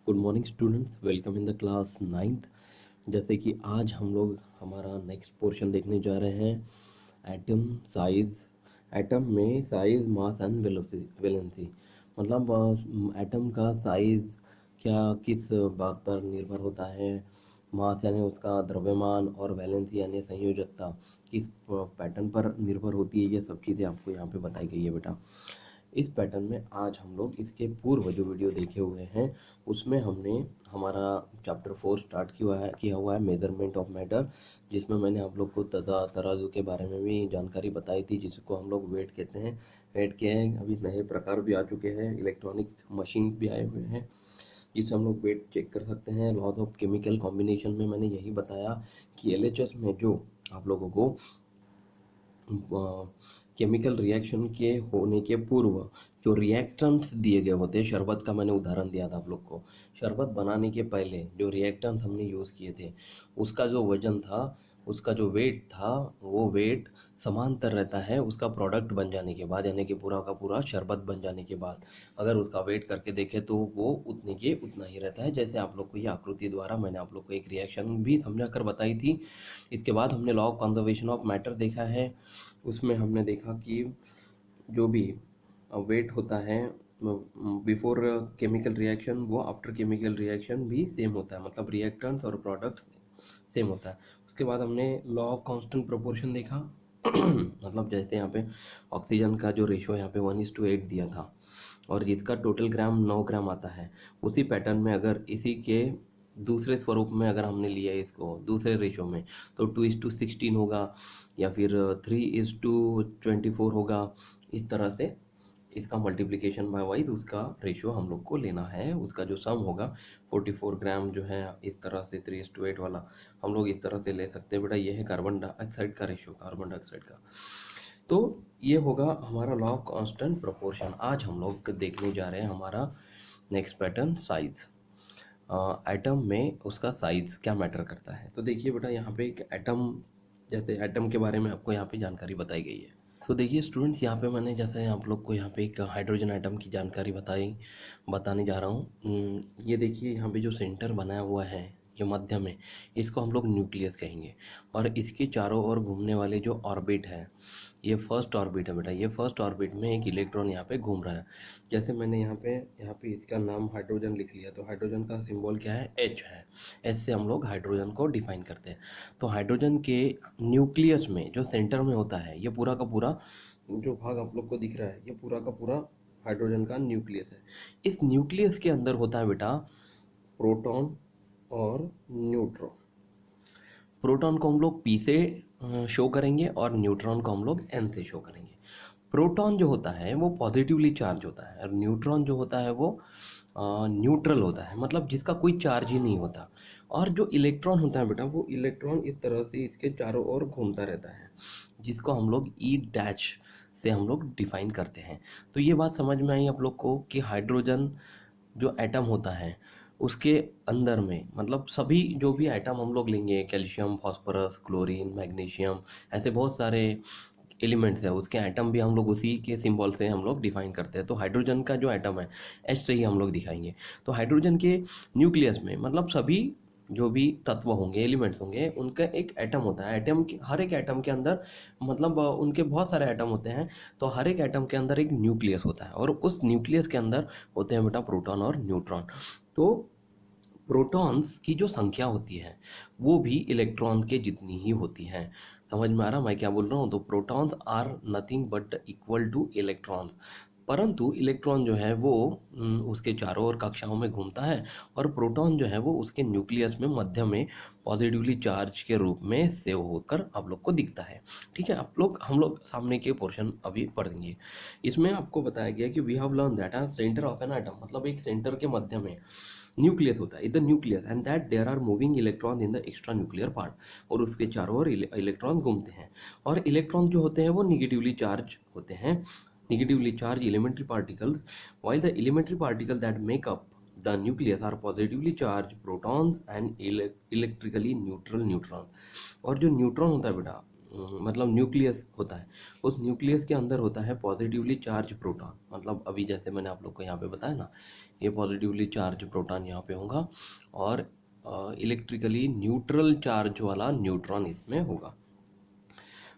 Good morning students, welcome in the class 9th। जैसे कि आज हम लोग हमारा नेक्स्ट पोर्शन देखने जा रहे हैं एटम साइज। एटम में साइज, मास एंड वेलेंसी, मतलब एटम का साइज क्या किस बात पर निर्भर होता है। मास यानी उसका द्रव्यमान और वैलेंसी यानी संयोजकता किस पैटर्न पर निर्भर होती है। ये सब चीज़ें आपको यहाँ पे बताई गई है बेटा। इस पैटर्न में आज हम लोग इसके पूर्व जो वीडियो देखे हुए हैं उसमें हमने हमारा चैप्टर 4 स्टार्ट किया हुआ है मेजरमेंट ऑफ मैटर, जिसमें मैंने आप लोग को तराजू के बारे में भी जानकारी बताई थी, जिसको हम लोग वेट कहते हैं। वेट के हैं अभी नए प्रकार भी आ चुके हैं, इलेक्ट्रॉनिक मशीन भी आए हुए हैं जिससे हम लोग वेट चेक कर सकते हैं। लॉज ऑफ केमिकल कॉम्बिनेशन में मैंने यही बताया कि एलएचएस में जो आप लोगों को केमिकल रिएक्शन के होने के पूर्व जो रिएक्टेंट्स दिए गए होते हैं, शरबत का मैंने उदाहरण दिया था आप लोग को। शरबत बनाने के पहले जो रिएक्टेंट्स हमने यूज़ किए थे उसका जो वजन था, उसका जो वेट था, वो वेट समांतर रहता है उसका प्रोडक्ट बन जाने के बाद, यानी कि पूरा का पूरा शरबत बन जाने के बाद अगर उसका वेट करके देखें तो वो उतने के उतना ही रहता है। जैसे आप लोग को ये आकृति द्वारा मैंने आप लोग को एक रिएक्शन भी समझा कर बताई थी। इसके बाद हमने law of conservation of matter देखा है। उसमें हमने देखा कि जो भी वेट होता है बिफोर केमिकल रिएक्शन वो आफ्टर केमिकल रिएक्शन भी सेम होता है, मतलब रिएक्टेंट्स और प्रोडक्ट्स सेम होता है। उसके बाद हमने लॉ ऑफ कांस्टेंट प्रोपोर्शन देखा मतलब जैसे यहाँ पे ऑक्सीजन का जो रेशो यहाँ पे 1:8 दिया था और जिसका टोटल ग्राम 9 ग्राम आता है, उसी पैटर्न में अगर इसी के दूसरे स्वरूप में अगर हमने लिया इसको दूसरे रेशो में तो 2:16 होगा या फिर 3:24 होगा। इस तरह से इसका मल्टीप्लिकेशन बाय वाइज उसका रेशियो हम लोग को लेना है। उसका जो सम होगा 44 ग्राम जो है, इस तरह से 3:8 वाला हम लोग इस तरह से ले सकते हैं बेटा। ये है कार्बन डाइऑक्साइड का रेशियो, कार्बन डाइऑक्साइड का। तो ये होगा हमारा लॉ ऑफ कांस्टेंट प्रोपोर्शन। आज हम लोग देखने जा रहे हैं हमारा नेक्स्ट पैटर्न साइज। एटम में उसका साइज क्या मैटर करता है। तो देखिए बेटा, यहाँ पे एक एटम, जैसे एटम के बारे में आपको यहाँ पे जानकारी बताई गई है। तो देखिए स्टूडेंट्स, यहाँ पे मैंने जैसे आप लोग को यहाँ पे एक हाइड्रोजन एटम की जानकारी बताने जा रहा हूँ। ये देखिए यहाँ पे जो सेंटर बनाया हुआ है, ये मध्य में, इसको हम लोग न्यूक्लियस कहेंगे। और इसके चारों ओर घूमने वाले जो ऑर्बिट है, ये फर्स्ट ऑर्बिट है बेटा। ये फर्स्ट ऑर्बिट में एक इलेक्ट्रॉन यहाँ पे घूम रहा है। जैसे मैंने यहाँ पे इसका नाम हाइड्रोजन लिख लिया, तो हाइड्रोजन का सिंबल क्या है, एच है। एच से हम लोग हाइड्रोजन को डिफाइन करते हैं। तो हाइड्रोजन के न्यूक्लियस में जो सेंटर में होता है, ये पूरा का पूरा जो भाग आप लोग को दिख रहा है, ये पूरा का पूरा हाइड्रोजन का न्यूक्लियस है। इस न्यूक्लियस के अंदर होता है बेटा प्रोटॉन और न्यूट्रॉन। प्रोटॉन को हम लोग पी से शो करेंगे और न्यूट्रॉन को हम लोग एन से शो करेंगे। प्रोटॉन जो होता है वो पॉजिटिवली चार्ज होता है और न्यूट्रॉन जो होता है वो न्यूट्रल होता है, मतलब जिसका कोई चार्ज ही नहीं होता। और जो इलेक्ट्रॉन होता है बेटा, वो इलेक्ट्रॉन इस तरह से इसके चारों ओर घूमता रहता है, जिसको हम लोग ई डैश से हम लोग डिफाइन करते हैं। तो ये बात समझ में आई आप लोग को कि हाइड्रोजन जो एटम होता है उसके अंदर में, मतलब सभी जो भी एटम हम लोग लेंगे, कैल्शियम, फास्फोरस, क्लोरीन, मैग्नीशियम, ऐसे बहुत सारे एलिमेंट्स है, उसके एटम भी हम लोग उसी के सिंबल से हम लोग डिफाइन करते हैं। तो हाइड्रोजन का जो एटम है एच से ही हम लोग दिखाएंगे। तो हाइड्रोजन के न्यूक्लियस में, मतलब सभी जो भी तत्व होंगे, एलिमेंट्स होंगे, उनका एक एटम होता है। एटम के हर एक एटम के अंदर, मतलब उनके बहुत सारे एटम होते हैं, तो हर एक एटम के अंदर एक न्यूक्लियस होता है और उस न्यूक्लियस के अंदर होते हैं बेटा प्रोटॉन और न्यूट्रॉन। तो प्रोटॉन्स की जो संख्या होती है वो भी इलेक्ट्रॉन के जितनी ही होती है। समझ में आ रहा मैं क्या बोल रहा हूँ। तो protons are nothing but equal to electrons, परंतु इलेक्ट्रॉन जो है वो उसके चारों ओर कक्षाओं में घूमता है और प्रोटॉन जो है वो उसके न्यूक्लियस में मध्य में पॉजिटिवली चार्ज के रूप में सेव होकर आप लोग को दिखता है। ठीक है, हम लोग सामने के पोर्शन अभी पढ़ेंगे। इसमें आपको बताया गया कि we have learn that centre of an atom, मतलब एक सेंटर के मध्य में न्यूक्लियस होता है, इधर nucleus, and that there are moving electron in the extra nuclear part, और उसके चारों ओर इलेक्ट्रॉन घूमते हैं। और इलेक्ट्रॉन जो होते हैं वो निगेटिवली चार्ज होते हैं, negatively charge elementary particles, while the elementary particle that make up the nucleus are positively charged protons and electrically neutral neutrons। और जो न्यूट्रॉन होता है बेटा, मतलब न्यूक्लियस होता है, उस न्यूक्लियस के अंदर होता है पॉजिटिवली चार्ज प्रोटॉन। मतलब अभी जैसे मैंने आप लोग को यहाँ पे बताया ना ये पॉजिटिवली चार्ज प्रोटॉन यहाँ पे होगा और इलेक्ट्रिकली न्यूट्रल चार्ज वाला न्यूट्रॉन इसमें होगा,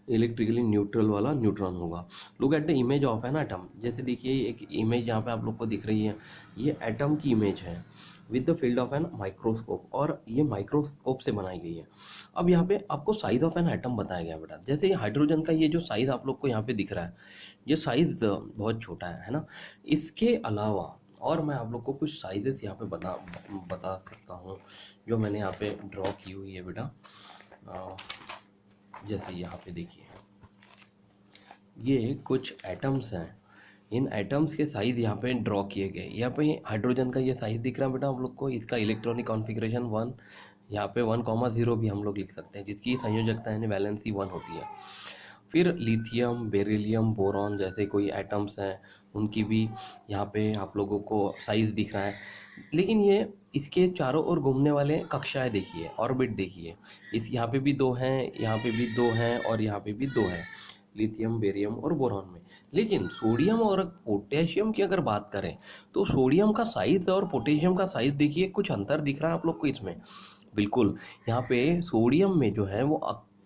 इलेक्ट्रिकली न्यूट्रल वाला न्यूट्रॉन होगा। Look at the image of an atom. जैसे देखिए एक इमेज यहाँ पे आप लोग को दिख रही है, ये एटम की इमेज है with the field of an microscope, और ये माइक्रोस्कोप से बनाई गई है। अब यहाँ पे आपको साइज ऑफ एन एटम बताया गया बेटा। जैसे हाइड्रोजन का ये जो साइज आप लोग को यहाँ पे दिख रहा है, ये साइज बहुत छोटा है ना। इसके अलावा और मैं आप लोग को कुछ साइजेस यहाँ पे बता सकता हूँ जो मैंने यहाँ पे ड्रॉ की हुई है बेटा। जैसे यहाँ पे देखिए ये कुछ एटम्स हैं, इन एटम्स के साइज यहाँ पे ड्रॉ किए गए। यहाँ पे हाइड्रोजन का ये साइज दिख रहा है बेटा हम लोग को, इसका इलेक्ट्रॉनिक कॉन्फ़िगरेशन 1, यहाँ पे 1,0 भी हम लोग लिख सकते हैं, जिसकी संयोजकता यानी वैलेंसी 1 होती है। फिर लिथियम, बेरिलियम, बोरॉन जैसे कोई एटम्स हैं, उनकी भी यहाँ पे आप लोगों को साइज दिख रहा है। लेकिन ये इसके चारों ओर घूमने वाले कक्षाएं देखिए, ऑर्बिट देखिए, इस यहाँ पे भी 2 हैं, यहाँ पे भी 2 हैं और यहाँ पे भी 2 हैं, लिथियम, बेरियम और बोरॉन में। लेकिन सोडियम और पोटेशियम की अगर बात करें तो सोडियम का साइज और पोटेशियम का साइज देखिए, कुछ अंतर दिख रहा है आप लोग को इसमें। बिल्कुल, यहाँ पे सोडियम में जो है वो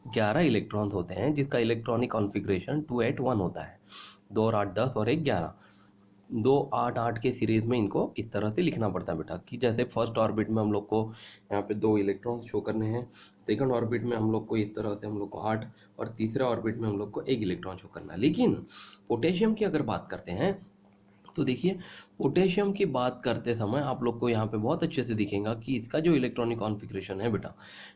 11 इलेक्ट्रॉन्स होते हैं, जिसका इलेक्ट्रॉनिक कॉन्फ़िगरेशन 2 8 1 होता है। 2 और 8 10 और 1 11, 2 8 8 के सीरीज में इनको इस तरह से लिखना पड़ता है बेटा कि जैसे फर्स्ट ऑर्बिट में हम लोग को यहाँ पे 2 इलेक्ट्रॉन्स शो करने हैं, सेकंड ऑर्बिट में हम लोग को इस तरह से हम लोग को 8 और तीसरे ऑर्बिट में हम लोग को 1 इलेक्ट्रॉन शो करना है। लेकिन पोटेशियम की अगर बात करते हैं तो देखिए पोटेशियम की बात करते समय आप लोग को यहाँ पे बहुत अच्छे से दिखेगा कि इसका जो इलेक्ट्रॉनिक कॉन्फ़िगरेशन है बेटा,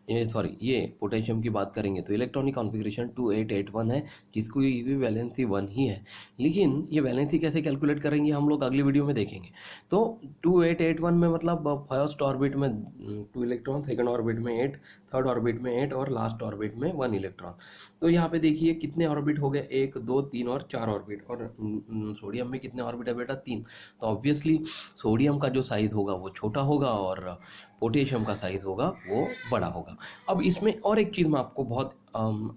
ये पोटेशियम की बात करेंगे तो इलेक्ट्रॉनिक कॉन्फ़िगरेशन 2 8 8 1 है, जिसको भी वैलेंसी 1 ही है। लेकिन ये वैलेंसी कैसे कैलकुलेट करेंगे हम लोग अगली वीडियो में देखेंगे। तो 2 8 8 1 में मतलब फर्स्ट ऑर्बिट में 2 इलेक्ट्रॉन, सेकंड ऑर्बिट में 8, थर्ड ऑर्बिट में 8 और लास्ट ऑर्बिट में 1 इलेक्ट्रॉन। तो यहाँ पे देखिए कितने ऑर्बिट हो गए, 1 2 3 और 4 ऑर्बिट, और सोडियम में कितने ऑर्बिट है बेटा, 3। तो ऑब्वियसली सोडियम का जो साइज़ होगा वो छोटा होगा और पोटेशियम का साइज़ होगा वो बड़ा होगा। अब इसमें और एक चीज़ मैं आपको बहुत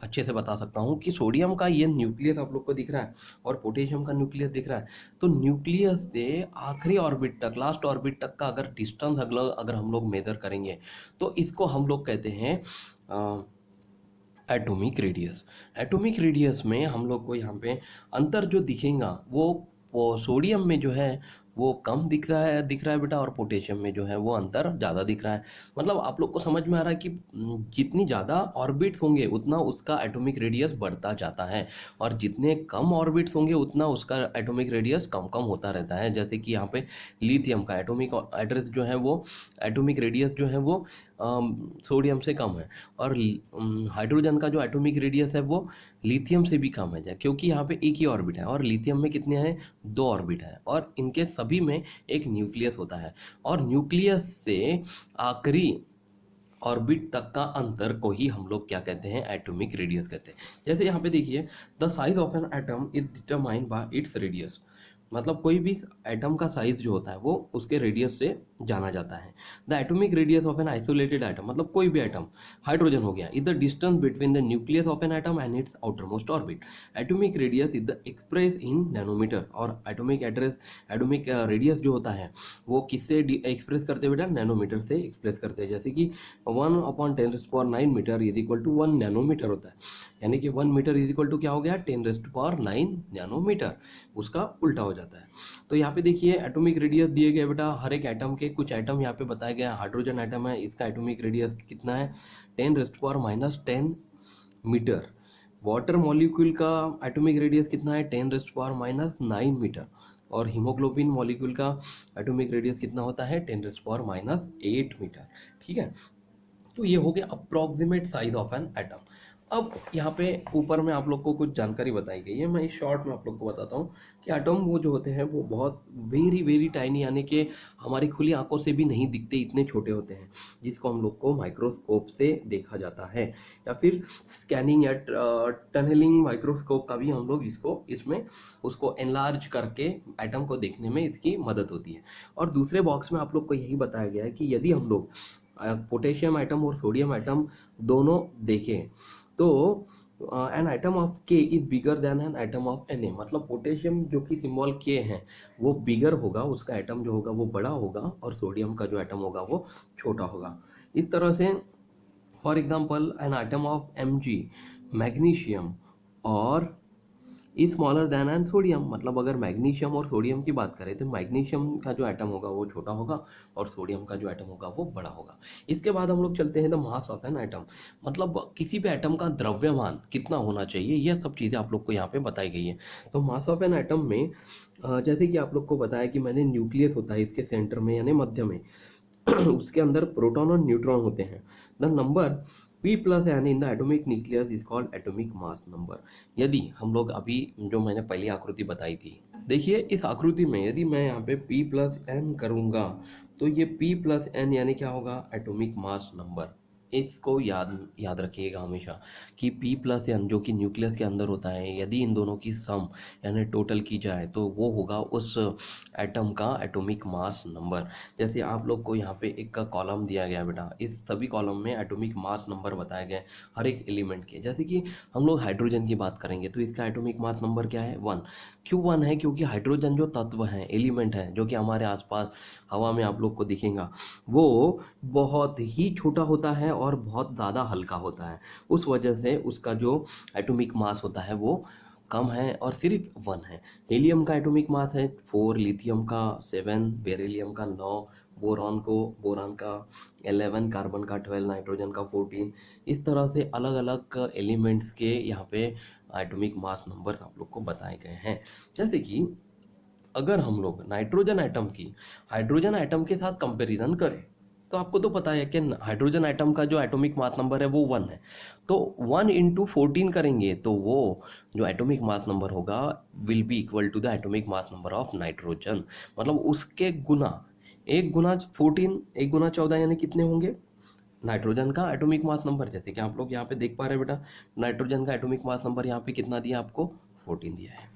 अच्छे से बता सकता हूँ कि सोडियम का ये न्यूक्लियस आप लोग को दिख रहा है और पोटेशियम का न्यूक्लियस दिख रहा है। तो न्यूक्लियस से आखिरी ऑर्बिट तक, लास्ट ऑर्बिट तक का अगर डिस्टेंस अगर हम लोग मेजर करेंगे तो इसको हम लोग कहते हैं एटॉमिक रेडियस। एटॉमिक रेडियस में हम लोग को यहाँ पे अंतर जो दिखेगा वो सोडियम में जो है वो कम दिख रहा है बेटा, और पोटेशियम में जो है वो अंतर ज़्यादा दिख रहा है। मतलब आप लोग को समझ में आ रहा है कि जितनी ज़्यादा ऑर्बिट्स होंगे उतना उसका एटॉमिक रेडियस बढ़ता जाता है, और जितने कम ऑर्बिट्स होंगे उतना उसका एटॉमिक रेडियस कम कम होता रहता है। जैसे कि यहाँ पे लिथियम का एटॉमिक एड्रेस जो है वो, एटॉमिक रेडियस जो है वो सोडियम से कम है, और हाइड्रोजन का जो एटॉमिक रेडियस है वो लिथियम से भी कम है, क्योंकि यहाँ पे एक ही ऑर्बिट है और लिथियम में कितने हैं, 2 ऑर्बिट है, और इनके सभी में एक न्यूक्लियस होता है, और न्यूक्लियस से आखिरी ऑर्बिट तक का अंतर को ही हम लोग क्या कहते हैं, एटॉमिक रेडियस कहते हैं। जैसे यहाँ पे देखिए the size of an atom is determined by its radius. मतलब कोई भी एटम का साइज जो होता है वो उसके रेडियस से जाना जाता है। The atomic radius of an isolated atom, मतलब कोई भी एटम, हाइड्रोजन हो गया, is the distance between the nucleus of an atom and its outermost orbit. Atomic radius is the express in nanometre, और एटॉमिक रेडियस जो होता है वो किससे एक्सप्रेस करते हैं बेटा, नैनोमीटर से एक्सप्रेस करते हैं। जैसे कि 1/10⁹ metre is equal to 1 nanometre होता है, यानी कि 1 मीटर इज इक्वल टू क्या हो गया, 10⁹ नैनोमीटर, उसका उल्टा हो जाता है। तो यहाँ पे देखिए एटॉमिक रेडियस दिए गए बेटा हर एक एटम के, कुछ एटम यहाँ पे बताया गया, हाइड्रोजन एटम है, इसका एटॉमिक रेडियस कितना है, 10⁻⁻10 मीटर। वाटर मॉलिक्यूल का एटॉमिक रेडियस कितना है, 10⁻⁹ मीटर, और हीमोग्लोबिन मॉलिक्यूल का एटॉमिक रेडियस कितना होता है, 10⁻⁸ मीटर। ठीक है, तो ये हो गया approximate size of an atom. अब यहाँ पे ऊपर में आप लोग को कुछ जानकारी बताई गई है, मैं इस शॉर्ट में आप लोग को बताता हूँ कि एटम वो जो होते हैं वो बहुत वेरी टाइनी, यानी कि हमारी खुली आंखों से भी नहीं दिखते, इतने छोटे होते हैं, जिसको हम लोग को माइक्रोस्कोप से देखा जाता है, या फिर स्कैनिंग या टनलिंग माइक्रोस्कोप का भी हम लोग इसमें उसको एनलार्ज करके एटम को देखने में इसकी मदद होती है। और दूसरे बॉक्स में आप लोग को यही बताया गया है कि यदि हम लोग पोटेशियम एटम और सोडियम एटम दोनों देखें तो an atom of K is bigger than an atom of N A, मतलब पोटेशियम जो कि सिंबल के है वो बिगर होगा, उसका एटम जो होगा वो बड़ा होगा, और सोडियम का जो एटम होगा वो छोटा होगा। इस तरह से for example an atom of M G magnesium और स्मॉलर देन एन सोडियम, मतलब अगर मैग्नीशियम और सोडियम की बात करें तो मैग्नीशियम का जो एटम होगा वो छोटा होगा और सोडियम का जो एटम होगा वो बड़ा होगा। इसके बाद हम लोग चलते हैं the mass of an atom, मतलब किसी भी एटम का द्रव्यमान कितना होना चाहिए, यह सब चीज़ें आप लोग को यहाँ पे बताई गई है। तो मास ऑफ एन एटम में जैसे कि आप लोग को बताया कि मैंने न्यूक्लियस होता है इसके सेंटर में यानी मध्य में उसके अंदर प्रोटॉन और न्यूट्रॉन होते हैं। The number p plus n in the atomic nucleus is called atomic mass number. यदि हम लोग अभी जो मैंने पहली आकृति बताई थी, देखिए इस आकृति में यदि मैं यहाँ पे p प्लस एन करूँगा तो ये p प्लस एन यानी क्या होगा, एटॉमिक मास नंबर। इसको याद याद रखिएगा हमेशा कि p प्लस एन जो कि न्यूक्लियस के अंदर होता है, यदि इन दोनों की सम यानी टोटल की जाए तो वो होगा उस एटम का एटॉमिक मास नंबर। जैसे आप लोग को यहाँ पे एक का कॉलम दिया गया बेटा, इस सभी कॉलम में एटॉमिक मास नंबर बताए गए हर एक एलिमेंट के। जैसे कि हम लोग हाइड्रोजन की बात करेंगे तो इसका एटॉमिक मास नंबर क्या है, 1। क्यों 1 है, क्योंकि हाइड्रोजन जो तत्व है, एलिमेंट है जो कि हमारे आसपास हवा में आप लोग को दिखेगा, वो बहुत ही छोटा होता है और बहुत ज़्यादा हल्का होता है। उस वजह से उसका जो एटॉमिक मास होता है वो कम है और सिर्फ 1 है। हीलियम का एटॉमिक मास है 4, लिथियम का 7, बेरिलियम का 9, बोरान का 11, कार्बन का 12, नाइट्रोजन का 14। इस तरह से अलग अलग एलिमेंट्स के यहाँ पे एटॉमिक मास नंबर्स आप लोग को बताए गए हैं। जैसे कि अगर हम लोग नाइट्रोजन एटम की हाइड्रोजन एटम के साथ कंपैरिजन करें तो आपको तो पता है कि हाइड्रोजन एटम का जो एटॉमिक मास नंबर है वो 1 है। तो 1 इंटू 14 करेंगे तो वो जो एटॉमिक मास नंबर होगा will be equal to the atomic mass number of nitrogen, मतलब उसके गुना 1 गुना 14, 1 गुना 14 यानी कितने होंगे नाइट्रोजन का एटॉमिक मास नंबर। जैसे कि आप लोग यहाँ पे देख पा रहे हैं बेटा, नाइट्रोजन का एटॉमिक मास नंबर यहाँ पे कितना दिया आपको, 14 दिया है।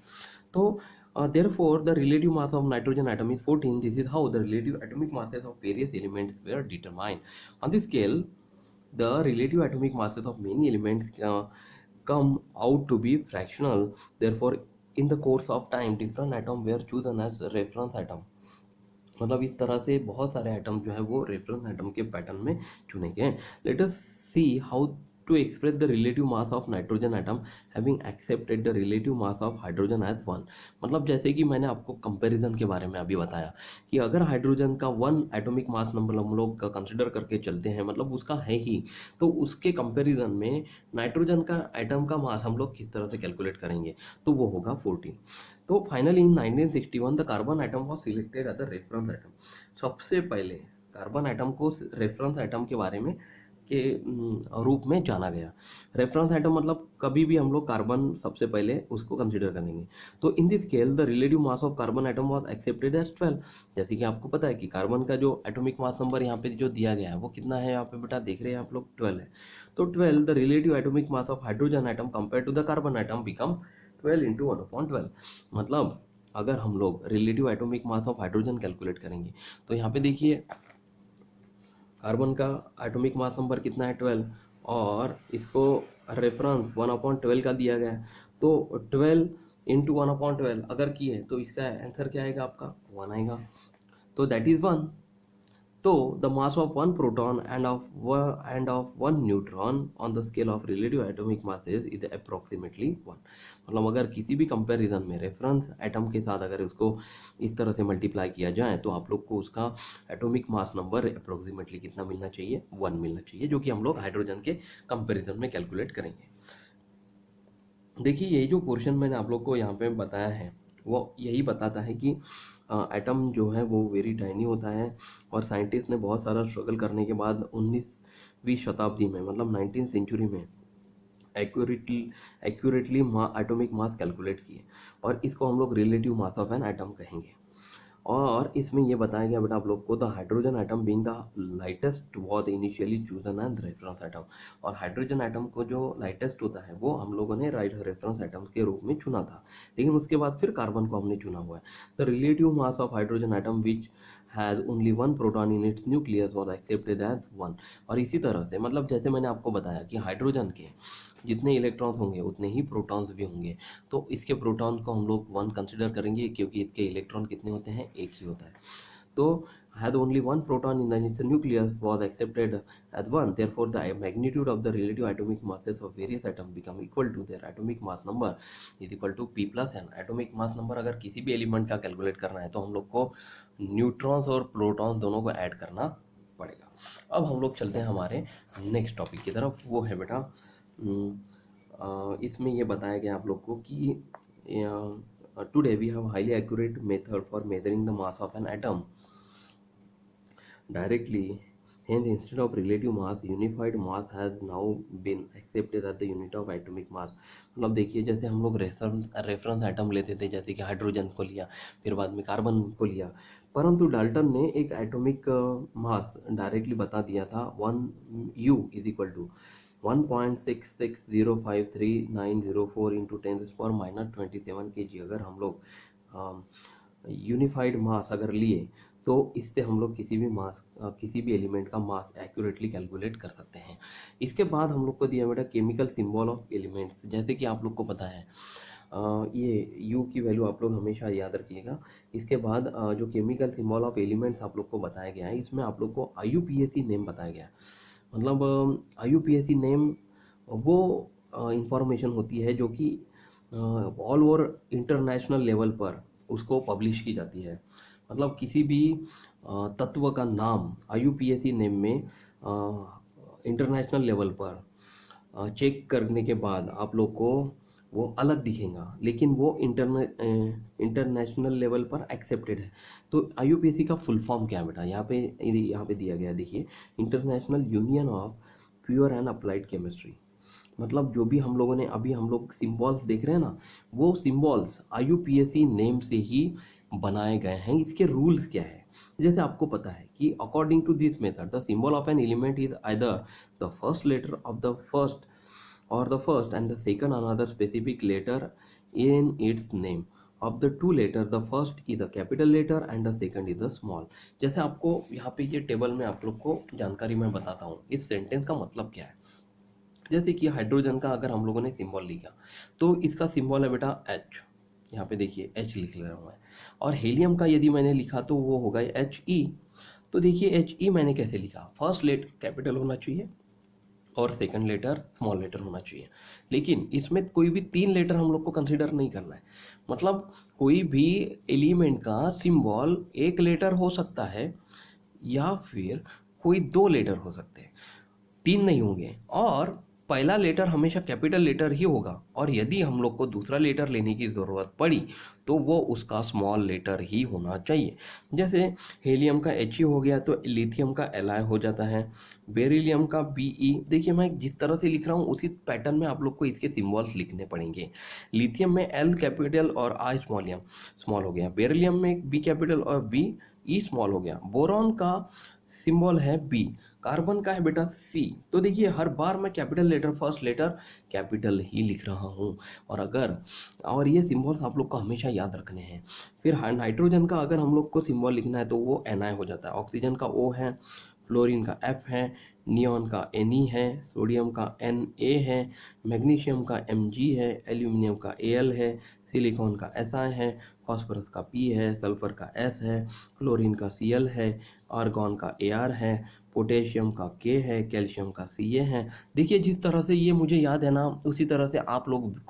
तो therefore the relative mass of nitrogen atom is 14. This is how the relative atomic masses of various elements were determined. On this scale, the relative atomic masses of many elements come out to be fractional. Therefore, in the course of time, different atoms were chosen as reference atom. मतलब इस तरह से बहुत सारे atom जो है वो reference atom के पैटर्न में चुने गए। Let us see how to express the relative mass of nitrogen atom having accepted the relative mass of hydrogen as 1। मतलब जैसे कि मैंने आपको कंपैरिजन के बारे में अभी बताया कि अगर हाइड्रोजन का 1 एटॉमिक मास नंबर हम लोग कंसिडर करके चलते हैं, मतलब उसका है ही, तो उसके कंपैरिजन में नाइट्रोजन का एटम का मास हम लोग किस तरह से कैलकुलेट करेंगे तो वो होगा 14। तो finally in 1961 the carbon atom was selected as the reference atom. सबसे पहले कार्बन एटम को रेफरेंस एटम के बारे में के रूप में जाना गया। रेफरेंस एटम मतलब कभी भी हम लोग कार्बन सबसे पहले उसको कंसीडर करेंगे। तो in this scale the relative mass of carbon atom was accepted as 12। जैसे कि आपको पता है कि कार्बन का जो एटॉमिक मास नंबर यहाँ पे जो दिया गया है वो कितना है, यहाँ पे बेटा देख रहे हैं आप लोग 12 है। तो 12 the relative atomic mass of hydrogen atom compare to the carbon atom become 12 into 1/12। मतलब अगर हम लोग relative atomic mass of hydrogen calculate करेंगे तो यहाँ पे देखिए कार्बन का एटॉमिक मास नंबर कितना है 12 और इसको रेफरेंस 1/12 का दिया गया है। तो 12 इंटू 1/12 अगर किए तो इसका आंसर क्या आएगा आपका 1 आएगा, तो दैट इज 1। तो the mass of 1 proton end of 1 neutron on the scale of relative atomic masses is approximately 1। मतलब अगर किसी भी कंपैरिजन में रेफरेंस एटम के साथ अगर उसको इस तरह से मल्टीप्लाई किया जाए तो आप लोग को उसका एटॉमिक मास नंबर अप्रोक्सीमेटली कितना मिलना चाहिए, 1 मिलना चाहिए, जो कि हम लोग हाइड्रोजन के कंपैरिजन में कैलकुलेट करेंगे। देखिए ये जो पोर्शन मैंने आप लोग को यहाँ पे बताया है वो यही बताता है कि एटम जो है वो वेरी टाइनी होता है और साइंटिस्ट ने बहुत सारा स्ट्रगल करने के बाद 19वीं शताब्दी में मतलब 19th सेंचुरी में एक्यूरेटली एटॉमिक मास कैलकुलेट किए और इसको हम लोग relative mass of an atom कहेंगे। और इसमें ये बताया गया बेटा आप लोग को the hydrogen atom being the lightest was initially chosen as reference atom. और हाइड्रोजन एटम को जो लाइटेस्ट होता है वो हम लोगों ने राइट रेफरेंस एटम के रूप में चुना था, लेकिन उसके बाद फिर कार्बन को हमने चुना हुआ है। The relative mass of hydrogen atom which has only one proton in its nucleus was accepted as one. और इसी तरह से मतलब जैसे मैंने आपको बताया कि हाइड्रोजन के जितने इलेक्ट्रॉन्स होंगे उतने ही प्रोटॉन्स भी होंगे, तो इसके प्रोटॉन को हम लोग वन कंसिडर करेंगे क्योंकि इसके इलेक्ट्रॉन कितने होते हैं, एक ही होता है। तो had only one proton in its nucleus was accepted as one, therefore the magnitude of the relative atomic masses of various atoms become equal to their atomic mass number is equal to p plus n। Atomic mass number अगर किसी भी element का calculate करना है तो हम लोग को न्यूट्रॉन्स और प्रोटॉन्स दोनों को ऐड करना पड़ेगा। अब हम लोग चलते हैं हमारे नेक्स्ट टॉपिक की तरफ, वो है बेटा इसमें ये बताया गया आप लोग को कि today we have highly accurate method for measuring the mass of an atom directly, hence instead of relative mass unified mass has now been accepted as the unit of atomic mass। मतलब देखिए जैसे हम लोग reference atom लेते थे, जैसे कि hydrogen को लिया, फिर बाद में कार्बन को लिया, परंतु डाल्टन ने एक एटॉमिक मास डायरेक्टली बता दिया था, 1 U is equal to 1.66053904 into 10⁻⁻27 kg। अगर हम लोग यूनिफाइड मास अगर लिए तो इससे हम लोग किसी भी एलिमेंट का मास एक्यूरेटली कैलकुलेट कर सकते हैं। इसके बाद हम लोग को दिया बेटा केमिकल सिंबल ऑफ एलिमेंट्स। जैसे कि आप लोग को पता है ये यू की वैल्यू आप लोग हमेशा याद रखिएगा। इसके बाद जो केमिकल सिंबल ऑफ एलिमेंट्स आप लोग को बताया गया है, इसमें आप लोग को IUPAC नेम बताया गया है। मतलब IUPAC नेम वो इंफॉर्मेशन होती है जो कि ऑल ओवर इंटरनेशनल लेवल पर उसको पब्लिश की जाती है। मतलब किसी भी तत्व का नाम IUPAC नेम में इंटरनेशनल लेवल पर चेक करने के बाद आप लोग को वो अलग दिखेगा, लेकिन वो इंटरनेशनल लेवल पर एक्सेप्टेड है। तो IUPAC का फुल फॉर्म क्या है बेटा, यहाँ पे दिया गया, देखिए, international union of pure and applied chemistry. मतलब जो भी हम लोगों ने अभी हम लोग सिंबल्स देख रहे हैं ना, वो सिंबल्स IUPAC नेम से ही बनाए गए हैं। इसके रूल्स क्या है, जैसे आपको पता है कि according to this method the symbol of an element is either the first letter of the first or the first and the second another specific letter in its name of the two letter, the first is the capital letter and the second is the small. जैसे आपको यहाँ पे ये table में आप लोग को जानकारी मैं बताता हूँ, इस सेंटेंस का मतलब क्या है। जैसे कि हाइड्रोजन का अगर हम लोगों ने सिंबल लिखा तो इसका सिंबल है बेटा H, यहाँ पे देखिए H लिख रहा हूँ मैं। और हीलियम का यदि मैंने लिखा तो वो होगा HE। तो देखिए HE मैंने कैसे लिखा, फर्स्ट लेटर कैपिटल होना चाहिए और सेकंड लेटर स्मॉल लेटर होना चाहिए। लेकिन इसमें कोई भी 3 लेटर हम लोग को कंसिडर नहीं करना है। मतलब कोई भी एलिमेंट का सिंबल एक लेटर हो सकता है या फिर कोई 2 लेटर हो सकते हैं, 3 नहीं होंगे। और पहला लेटर हमेशा कैपिटल लेटर ही होगा, और यदि हम लोग को दूसरा लेटर लेने की ज़रूरत पड़ी तो वो उसका स्मॉल लेटर ही होना चाहिए। जैसे हीलियम का He हो गया तो लिथियम का Li हो जाता है, बेरिलियम का Be। देखिए मैं जिस तरह से लिख रहा हूँ उसी पैटर्न में आप लोग को इसके सिम्बॉल्स लिखने पड़ेंगे। लिथियम में L कैपिटल और I स्मॉल हो गया, बेरिलियम में B कैपिटल और B E स्मॉल हो गया, बोरॉन का सिंबल है B, कार्बन का है बेटा C। तो देखिए हर बार मैं capital letter first letter capital ही लिख रहा हूँ। और ये सिंबल्स आप लोग को हमेशा याद रखने हैं। फिर नाइट्रोजन का अगर हम लोग को सिंबल लिखना है तो वो Na हो जाता है, ऑक्सीजन का O है, फ्लोरीन का F है, नियॉन का Ne है, सोडियम का Na है, मैग्नीशियम का Mg है, एल्यूमिनियम का Al है, सिलिकॉन का Si है, फॉस्फोरस का P है, सल्फर का S है, क्लोरीन का Cl है, आर्गॉन का Ar है, पोटेशियम का K है, कैल्शियम का Ca है। देखिए जिस तरह से ये मुझे याद है ना, उसी तरह से आप लोग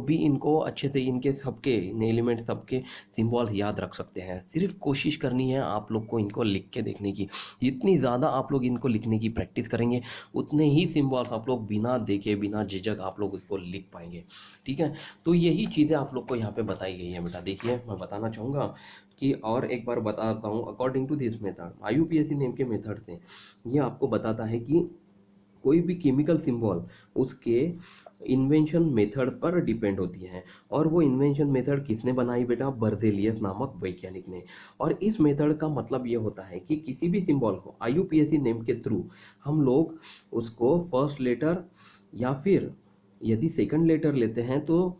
भी इनको अच्छे से इनके सबके एलिमेंट सबके सिंबल्स याद रख सकते हैं। सिर्फ कोशिश करनी है आप लोग को इनको लिख के देखने की। जितनी ज़्यादा आप लोग इनको लिखने की प्रैक्टिस करेंगे उतने ही सिंबल्स आप लोग बिना देखे बिना झिझक आप लोग उसको लिख पाएंगे। ठीक है, तो यही चीज़ें आप लोग को यहाँ पे बताई गई है बेटा। देखिए मैं बताना चाहूँगा कि और एक बार बताता हूँ, according to this method IUPAC name के मेथड से ये आपको बताता है कि कोई भी केमिकल सिंबल उसके इन्वेंशन मेथड पर डिपेंड होती है। और वो इन्वेंशन मेथड किसने बनाई बेटा, बर्जेलियस नामक वैज्ञानिक ने। और इस मेथड का मतलब ये होता है कि किसी भी सिंबल को IUPAC नेम के थ्रू हम लोग उसको फर्स्ट लेटर या फिर यदि सेकंड लेटर लेते हैं तो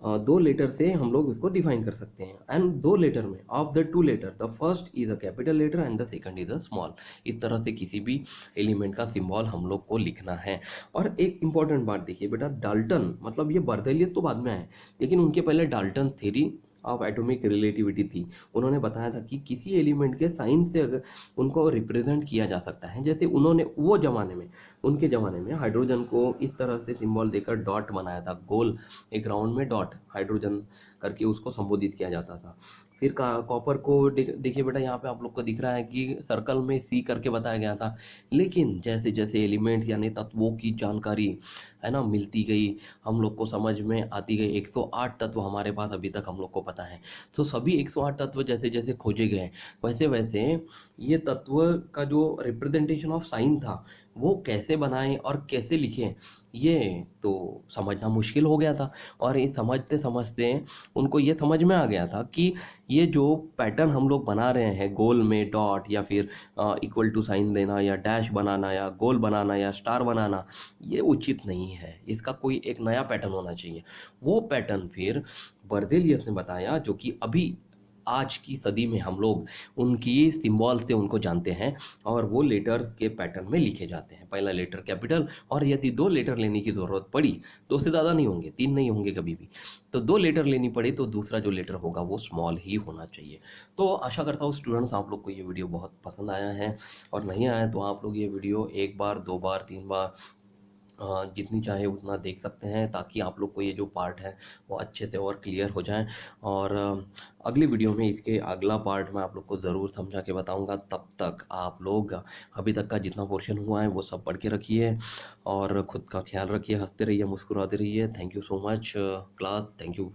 दो लेटर से हम लोग उसको डिफाइन कर सकते हैं। एंड दो लेटर में of the two letter the first is a capital letter and the second is a small. इस तरह से किसी भी एलिमेंट का सिंबल हम लोग को लिखना है। और एक इंपॉर्टेंट बात देखिए बेटा, डाल्टन मतलब ये बर्दैलियत तो बाद में आए, लेकिन उनके पहले Dalton theory of atomic relativity थी। उन्होंने बताया था कि किसी एलिमेंट के साइन से अगर उनको रिप्रेजेंट किया जा सकता है, जैसे उन्होंने वो ज़माने में, उनके ज़माने में हाइड्रोजन को इस तरह से सिंबल देकर डॉट बनाया था, गोल एक राउंड में डॉट हाइड्रोजन करके उसको संबोधित किया जाता था। फिर कॉपर को देखिए बेटा, यहाँ पे आप लोग को दिख रहा है कि सर्कल में सी करके बताया गया था। लेकिन जैसे जैसे एलिमेंट्स यानी तत्वों की जानकारी है ना मिलती गई, हम लोग को समझ में आती गई। 108 तत्व हमारे पास अभी तक हम लोग को पता है। तो सभी 108 तत्व जैसे जैसे खोजे गए, वैसे वैसे ये तत्व का जो रिप्रेजेंटेशन ऑफ साइन था वो कैसे बनाएं और कैसे लिखें, ये तो समझना मुश्किल हो गया था। और ये समझते समझते उनको ये समझ में आ गया था कि ये जो पैटर्न हम लोग बना रहे हैं, गोल में डॉट या फिर इक्वल टू साइन देना या डैश बनाना या गोल बनाना या स्टार बनाना, ये उचित नहीं है। इसका कोई एक नया पैटर्न होना चाहिए। वो पैटर्न फिर बर्देलियस ने बताया, जो कि अभी आज की सदी में हम लोग उनकी सिंबल से उनको जानते हैं और वो लेटर्स के पैटर्न में लिखे जाते हैं। पहला लेटर कैपिटल, और यदि दो लेटर लेने की ज़रूरत पड़ी, दो से ज़्यादा नहीं होंगे, तीन नहीं होंगे कभी भी, तो दो लेटर लेनी पड़ी तो दूसरा जो लेटर होगा वो स्मॉल ही होना चाहिए। तो आशा करता हूँ स्टूडेंट्स आप लोग को ये वीडियो बहुत पसंद आया है, और नहीं आया तो आप लोग ये वीडियो एक बार, दो बार, तीन बार जितनी चाहे उतना देख सकते हैं, ताकि आप लोग को ये जो पार्ट है वो अच्छे से और क्लियर हो जाए। और अगली वीडियो में इसके अगला पार्ट मैं आप लोग को ज़रूर समझा के बताऊंगा। तब तक आप लोग अभी तक का जितना पोर्शन हुआ है वो सब पढ़ के रखिए और ख़ुद का ख्याल रखिए, हंसते रहिए, मुस्कुराते रहिए। Thank you so much class, thank you.